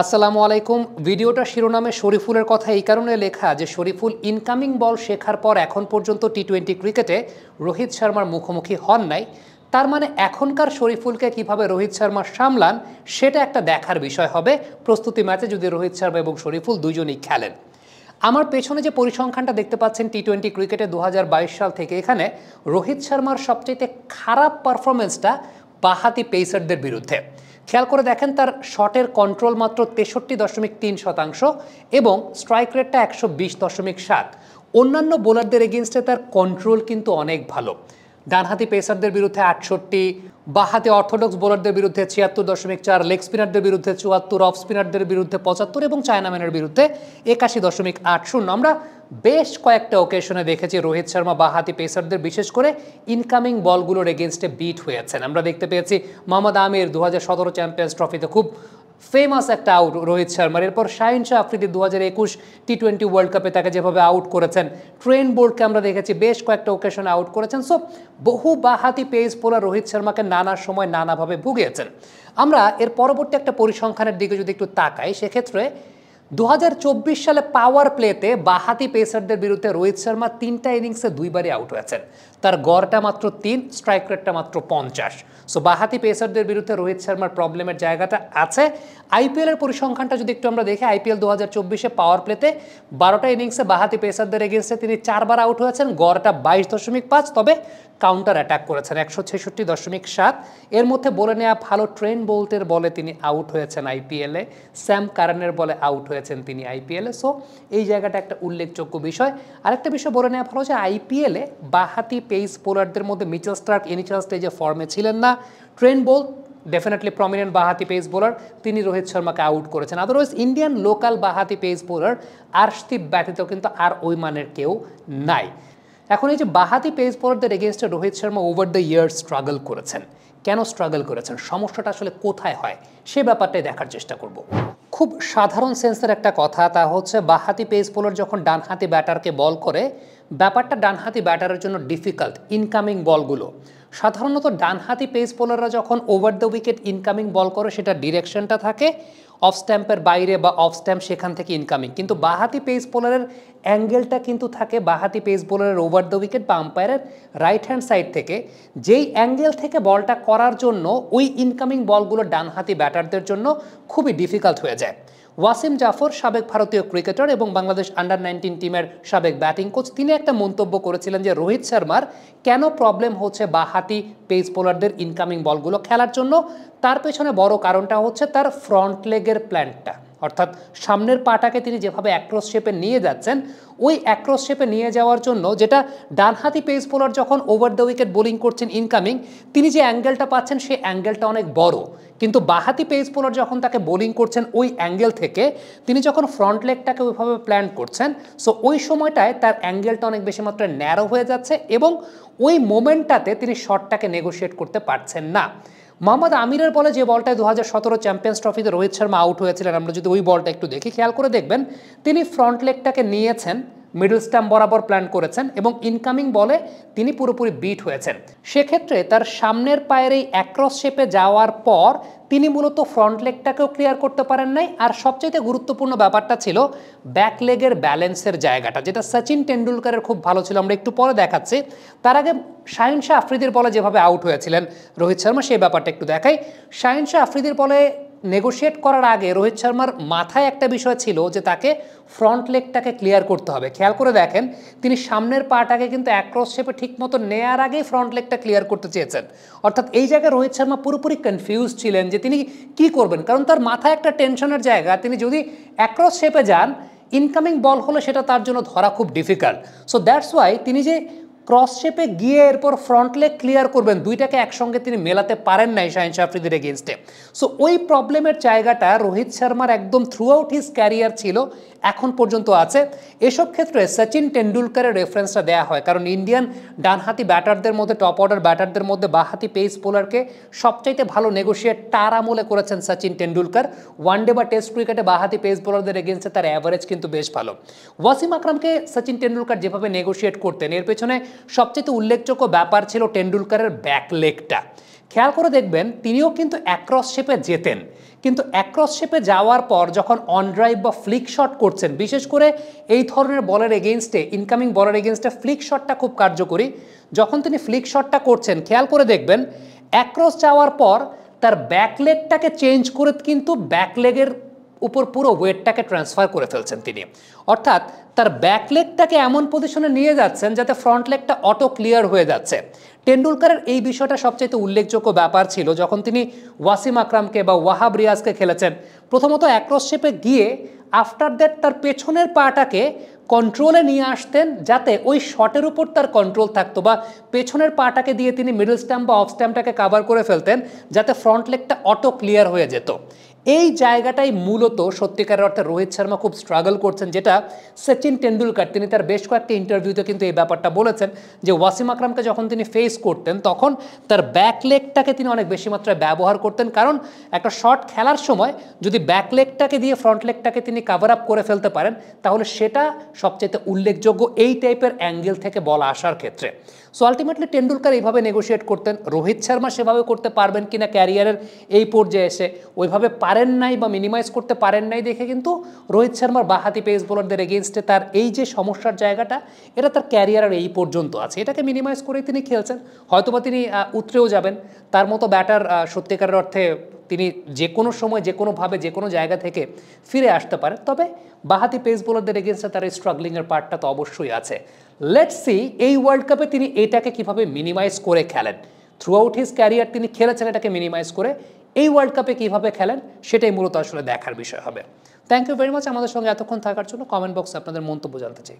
আসসালামু আলাইকুম। ভিডিওটা শিরোনামে শরীফুলের কথা এই কারণে লেখা যে শরীফুল ইনকামিং বল শেখার পর এখন পর্যন্ত টি-20 ক্রিকেটে রোহিত শর্মার মুখোমুখি হন নাই। তার মানে এখনকার শরীফুলকে কিভাবে রোহিত শর্মা সামলান সেটা একটা দেখার বিষয় হবে প্রস্তুতি ম্যাচে যদি রোহিত শর্মা এবং শরীফুল দুজনেই খেলেন। আমার পেছনে যে পরিসংখ্যানটা দেখতে পাচ্ছেন টি-20 ক্রিকেটে 2022 সাল থেকে এখানে রোহিত শর্মার সবচেয়ে খারাপ পারফরমেন্সটা বাঁহাতি পেসারদের বিরুদ্ধে। খেয়াল করে দেখেন তার শটের কন্ট্রোল মাত্র 63.3% এবং স্ট্রাইক রেটটা 120.7। অন্যান্য বোলারদের এগেনস্টে তার কন্ট্রোল কিন্তু অনেক ভালো। ডানহাতি পেসারদের বিরুদ্ধে 68, বাঁহাতি অর্থোডক্স বোলারদের বিরুদ্ধে 76.4, লেগ স্পিনারদের বিরুদ্ধে 74, অফ স্পিনারদের বিরুদ্ধে 75 এবং চায়নাম্যানের বিরুদ্ধে 81.80। আমরা বেশ কয়েকটা ওকেশনে দেখেছি রোহিত শর্মা বাঁহাতি পেসারদের বিশেষ করে ইনকামিং বলগুলোর এগেনস্টে বিট হয়েছেন। আমরা দেখতে পেয়েছি মোহাম্মদ আমির 2017 চ্যাম্পিয়ন্স ট্রফিতে খুব ফেমাস একটা আউট রোহিত শর্মার। এরপর শাহিন শাহ আফ্রিদি 2021 টি-20 ওয়ার্ল্ড কাপে তাকে যেভাবে আউট করেছেন, ট্রেন্ট বোল্টকে আমরা দেখেছি বেশ কয়েকটা ওকেশনে আউট করেছেন। সো বহু বাঁহাতি পেস বোলার রোহিত শর্মাকে নানা সময় নানাভাবে ভুগিয়েছেন। আমরা এর পরবর্তী একটা পরিসংখ্যানের দিকে যদি একটু তাকাই সেক্ষেত্রে 2024 সালে পাওয়ার প্লেতে বাঁহাতি পেসারদের বিরুদ্ধে রোহিত শর্মা 3টা ইনিংসে 2বারই আউট হয়েছেন। তার গড়টা মাত্র 3, স্ট্রাইক রেটটা মাত্র 50। সো বাঁহাতি পেসারদের বিরুদ্ধে রোহিত শর্মার প্রবলেমের জায়গাটা আছে। আইপিএলের পরিসংখ্যানটা যদি একটু আমরা দেখি, আইপিএল 2024-এ পাওয়ার প্লেতে 12টা ইনিংসে বাঁহাতি পেসারদের এগেন্স্টে তিনি 4বার আউট হয়েছেন, গড়টা 22.5। তবে কাউন্টার অ্যাটাক করেছেন 166.7। এর মধ্যে বলে নেওয়া ভালো ট্রেন্ট বোল্টের বলে তিনি আউট হয়েছেন আইপিএলে, স্যাম কারানের বলে আউট হয়েছেন তিনি আইপিএলে। সো এই জায়গাটা একটা উল্লেখযোগ্য বিষয়। আরেকটা বিষয় বলে নেওয়া ভালো যে আইপিএলে বাঁহাতি পেস বোলারদের মধ্যে মিচেল স্টার্ক ইনিশিয়াল স্টেজে ফর্মে ছিলেন না। ট্রেন্ট বোল্ট ডেফিনেটলি প্রমিনেন্ট বাঁহাতি পেস বোলার, তিনি রোহিত শর্মাকে আউট করেছেন। আদারওয়াইজ ইন্ডিয়ান লোকাল বাঁহাতি পেস বোলার আর্শদীপ ব্যতীত কিন্তু আর ওই মানের কেউ নাই। এখন এই যে বাঁহাতি পেস বোলারদের এগেনস্টে Rohit Sharma over the year struggle করেছেন, কেন স্ট্রাগল করেছেন, সমস্যাটা আসলে কোথায় হয় সে ব্যাপারটাই দেখার চেষ্টা করব। খুব সাধারণ সেন্সের একটা কথা, তা হচ্ছে বাঁহাতি পেস বোলার যখন ডানহাতি ব্যাটারকে বল করে, ব্যাপারটা ডানহাতি ব্যাটারের জন্য ডিফিকাল্ট। ইনকামিং বলগুলো সাধারণত ডানহাতি পেস বোলাররা যখন ওভার দ্য উইকেট ইনকামিং বল করে সেটা ডিরেকশনটা থাকে অফ স্ট্যাম্পের বাইরে বা অফ স্ট্যাম্প, সেখান থেকে ইনকামিং। কিন্তু বাঁহাতি পেস বোলারের অ্যাঙ্গেলটা কিন্তু থাকে বাঁহাতি পেস বোলারের ওভার দ্য উইকেট বা আম্পায়ারের রাইট হ্যান্ড সাইড থেকে, যেই অ্যাঙ্গেল থেকে বলটা করার জন্য ওই ইনকামিং বলগুলো ডানহাতি ব্যাটারদের জন্য খুবই ডিফিকাল্ট হয়ে যায়। ওয়াসিম জাফর সাবেক ভারতীয় ক্রিকেটার এবং বাংলাদেশ আন্ডার-19 টিমের সাবেক ব্যাটিং কোচ, তিনি একটা মন্তব্য করেছিলেন যে রোহিত শর্মার কেন প্রবলেম হচ্ছে বাঁহাতি পেস বোলারদের ইনকামিং বলগুলো খেলার জন্য। তার পেছনে বড় কারণটা হচ্ছে তার ফ্রন্ট লেগের প্ল্যানটা, অর্থাৎ সামনের পাটাকে তিনি যেভাবে অ্যাক্রস শেপে নিয়ে যাচ্ছেন, ওই অ্যাক্রস শেপে নিয়ে যাওয়ার জন্য যেটা ডানহাতি পেস বোলার যখন ওভার দ্য উইকেট বোলিং করছেন ইনকামিং, তিনি যে অ্যাঙ্গেলটা পাচ্ছেন সেই অ্যাঙ্গেলটা অনেক বড়। কিন্তু বাঁহাতি পেস বোলার যখন তাকে বোলিং করছেন ওই অ্যাঙ্গেল থেকে, তিনি যখন ফ্রন্ট লেগটাকে ওইভাবে প্ল্যান করছেন, সো ওই সময়টায় তার অ্যাঙ্গেলটা অনেক বেশি মাত্রায় ন্যারো হয়ে যাচ্ছে এবং ওই মোমেন্টটাতে তিনি শটটাকে নেগোশিয়েট করতে পারছেন না। মোহাম্মদ আমিরের বলে যে বলটায় 2017 চ্যাম্পিয়ন্স ট্রফিতে রোহিত শর্মা আউট হয়েছিলেন, আমরা যদি ওই বলটা একটু দেখি, খেয়াল করে দেখবেন তিনি ফ্রন্ট লেগটাকে নিয়েছেন, মিডল স্ট্যাম্প বরাবর প্ল্যান করেছেন এবং ইনকামিং বলে তিনি পুরোপুরি বিট হয়েছেন। সেক্ষেত্রে তার সামনের পায়ের এই অ্যাক্রস শেপে যাওয়ার পর তিনি মূলত ফ্রন্ট লেগটাকেও ক্লিয়ার করতে পারেন নাই। আর সবচাইতে গুরুত্বপূর্ণ ব্যাপারটা ছিল ব্যাক লেগের ব্যালেন্সের জায়গাটা, যেটা সচিন টেন্ডুলকারের খুব ভালো ছিল, আমরা একটু পরে দেখাচ্ছি। তার আগে শাহিন শাহ আফ্রিদির বলে যেভাবে আউট হয়েছিলেন রোহিত শর্মা, সেই ব্যাপারটা একটু দেখাই। শাহিন শাহ আফ্রিদির বলে নেগোশিয়েট করার আগে রোহিত শর্মার মাথায় একটা বিষয় ছিল যে তাকে ফ্রন্ট লেগটাকে ক্লিয়ার করতে হবে। খেয়াল করে দেখেন তিনি সামনের পাটাকে কিন্তু অ্যাক্রস শেপে ঠিক মতো নেয়ার আগেই ফ্রন্ট লেগটা ক্লিয়ার করতে চেয়েছেন। অর্থাৎ এই জায়গায় রোহিত শর্মা পুরোপুরি কনফিউজ ছিলেন যে তিনি কি করবেন, কারণ তার মাথায় একটা টেনশনের জায়গা। তিনি যদি অ্যাক্রস শেপে যান, ইনকামিং বল হলে সেটা তার জন্য ধরা খুব ডিফিকাল্ট। সো দ্যাটস ওয়াই তিনি যে ক্রস শেপে গিয়ে এরপর ফ্রন্ট লেগ ক্লিয়ার করবেন, দুইটাকে একসঙ্গে তিনি মেলাতে পারেন নাই শাহিন শাহ আফ্রিদির এগেনস্টে। সো ওই প্রবলেমের জায়গাটা রোহিত শর্মার একদম থ্রু আউট হিজ ক্যারিয়ার ছিল, এখন পর্যন্ত আছে। এসব ক্ষেত্রে সচিন টেন্ডুলকারের রেফারেন্সটা দেওয়া হয়, কারণ ইন্ডিয়ান ডানহাতি ব্যাটারদের মধ্যে, টপ অর্ডার ব্যাটারদের মধ্যে বাঁহাতি পেস বোলারকে সবচাইতে ভালো নেগোশিয়েট তার আমলে করেছেন সচিন টেন্ডুলকার। ওয়ানডে বা টেস্ট ক্রিকেটে বাঁহাতি পেস বোলারদের এগেনস্টে তার অ্যাভারেজ কিন্তু বেশ ভালো। ওয়াসিম আকরামকে সচিন টেন্ডুলকার যেভাবে নেগোশিয়েট করতেন, এর পেছনে সবচেয়ে উল্লেখযোগ্য ব্যাপার ছিল টেন্ডুলকারের ব্যাক লেগটা। খেয়াল করে দেখবেন তিনিও কিন্তু অ্যাক্রস শেপে যেতেন, কিন্তু অ্যাক্রস শেপে যাওয়ার পর যখন অন ড্রাইভ বা ফ্লিক শট করছেন, বিশেষ করে এই ধরনের বলের এগেনস্টে, ইনকামিং বলের এগেনস্টে ফ্লিক শটটা খুব কার্যকরী। যখন তিনি ফ্লিক শটটা করছেন খেয়াল করে দেখবেন অ্যাক্রস যাওয়ার পর তার ব্যাকলেগটাকে চেঞ্জ করে কিন্তু ব্যাকলেগের উপর পুরো ওয়েটটাকে ট্রান্সফার করে ফেলছেন তিনি। অর্থাৎ তার ব্যাকলেগটাকে এমন পজিশনে নিয়ে যাচ্ছেন যাতে ফ্রন্ট লেগটা অটো ক্লিয়ার হয়ে যাচ্ছে। টেন্ডুলকারের এই বিষয়টা সবচেয়ে উল্লেখযোগ্য ব্যাপার ছিল যখন তিনি ওয়াসিম আকরামকে বা ওয়াহাব রিয়াজকে খেলেছেন। প্রথমত অ্যাক্রস শেপে গিয়ে আফটার দ্যাট তার পেছনের পাটাকে কন্ট্রোলে নিয়ে আসতেন যাতে ওই শটের উপর তার কন্ট্রোল থাকতো, বা পেছনের পাটাকে দিয়ে তিনি মিডল স্ট্যাম্প বা অফ স্ট্যাম্পটাকে কাভার করে ফেলতেন যাতে ফ্রন্ট লেগটা অটো ক্লিয়ার হয়ে যেত। এই জায়গাটাই মূলত সত্যিকারের অর্থে রোহিত শর্মা খুব স্ট্রাগল করছেন, যেটা সচিন টেন্ডুলকার তিনি তার বেশ কয়েকটি ইন্টারভিউতে কিন্তু এই ব্যাপারটা বলেছেন যে ওয়াসিম আকরামকে যখন তিনি ফেস করতেন তখন তার ব্যাক লেগটাকে তিনি অনেক বেশি মাত্রায় ব্যবহার করতেন, কারণ একটা শট খেলার সময় যদি ব্যাক লেগটাকে দিয়ে ফ্রন্ট লেগটাকে তিনি কাভার আপ করে ফেলতে পারেন তাহলে সেটা সবচেয়ে উল্লেখযোগ্য এই টাইপের অ্যাঙ্গেল থেকে বল আসার ক্ষেত্রে। সো আলটিমেটলি টেন্ডুলকার এইভাবে নেগোশিয়েট করতেন। রোহিত শর্মা সেভাবে করতে পারবেন কিনা ক্যারিয়ারের এই পর্যায়ে এসে ওইভাবে পারেন নাই বা মিনিমাইজ করতে পারেন নাই দেখে কিন্তু রোহিত শর্মার বাহাতি পেস বোলারদের এগেনস্টে তার এই যে সমস্যার জায়গাটা এটা তার ক্যারিয়ারের এই পর্যন্ত আছে, এটাকে মিনিমাইজ করেই তিনি খেলছেন। হয়তোবা তিনি উতরেও যাবেন, তার মতো ব্যাটার সত্যিকারের অর্থে তিনি যে কোনো সময় যে কোনোভাবে যে কোনো জায়গা থেকে ফিরে আসতে পারেন, তবে বাহাতি পেস বোলারদের এগেনস্টে তার এই স্ট্রাগলিংয়ের পার্টটা তো অবশ্যই আছে। লেটস সি এই ওয়ার্ল্ড কাপে তিনি এটাকে কিভাবে মিনিমাইজ করে খেলেন। থ্রু আউট হিজ ক্যারিয়ার তিনি খেলেছেন এটাকে মিনিমাইজ করে, এই ওয়ার্ল্ড কাপে কীভাবে খেলেন সেটাই মূলত আসলে দেখার বিষয় হবে। থ্যাংক ইউ ভেরি মাচ আমাদের সঙ্গে এতক্ষণ থাকার জন্য। কমেন্ট বক্সে আপনাদের মন্তব্য জানতে চাই।